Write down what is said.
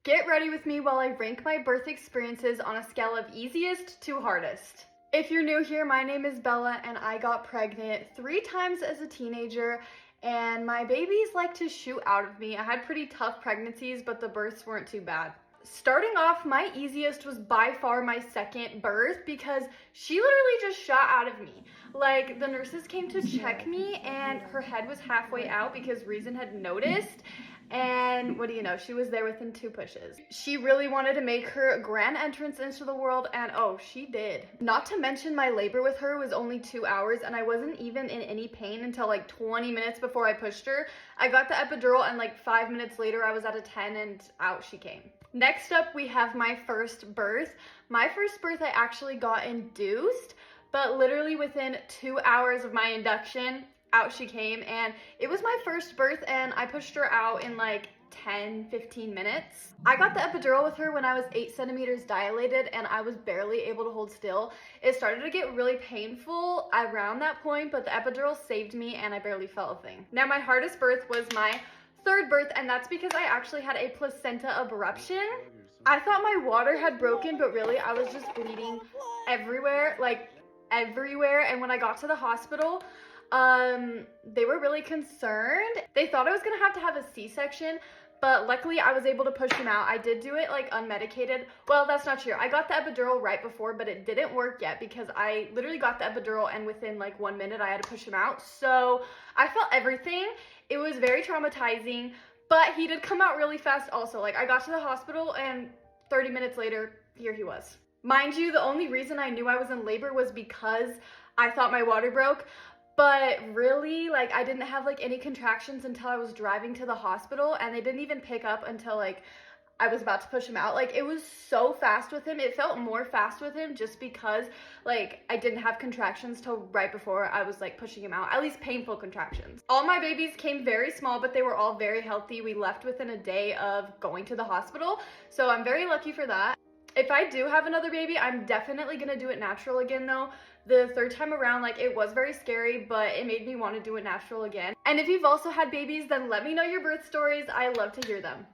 Get ready with me while I rank my birth experiences on a scale of easiest to hardest. If you're new here, my name is Bella and I got pregnant 3 times as a teenager and my babies like to shoot out of me. I had pretty tough pregnancies, but the births weren't too bad. Starting off, my easiest was by far my second birth because she literally just shot out of me. Like, the nurses came to check me and her head was halfway out because Reason had noticed. And what do you know, she was there within 2 pushes. She really wanted to make her grand entrance into the world, and oh, she did. Not to mention my labor with her was only 2 hours and I wasn't even in any pain until like 20 minutes before I pushed her. I got the epidural and like 5 minutes later I was at a 10 and out she came. Next up, we have my first birth. My first birth I actually got induced, but literally within 2 hours of my induction, out she came, and it was my first birth and I pushed her out in like 10-15 minutes. I got the epidural with her when I was 8 centimeters dilated and I was barely able to hold still. It started to get really painful around that point, but the epidural saved me and I barely felt a thing. Now my hardest birth was my third birth, and that's because I actually had a placenta abruption. I thought my water had broken, but really I was just bleeding everywhere, like everywhere. And when I got to the hospital, they were really concerned. They thought I was gonna have to have a C-section, but luckily I was able to push him out. I did do it like unmedicated. Well, that's not true. I got the epidural right before, but it didn't work yet because I literally got the epidural and within like 1 minute I had to push him out. So I felt everything. It was very traumatizing, but he did come out really fast also. Like, I got to the hospital and 30 minutes later, here he was. Mind you, the only reason I knew I was in labor was because I thought my water broke. But really, like, I didn't have like any contractions until I was driving to the hospital, and they didn't even pick up until like I was about to push him out. Like, it was so fast with him. It felt more fast with him just because like I didn't have contractions till right before I was like pushing him out, at least painful contractions. All my babies came very small, but they were all very healthy. We left within a day of going to the hospital, so I'm very lucky for that. If I do have another baby, I'm definitely gonna do it natural again though. The third time around, like, it was very scary, but it made me want to do it natural again. And if you've also had babies, then let me know your birth stories. I love to hear them.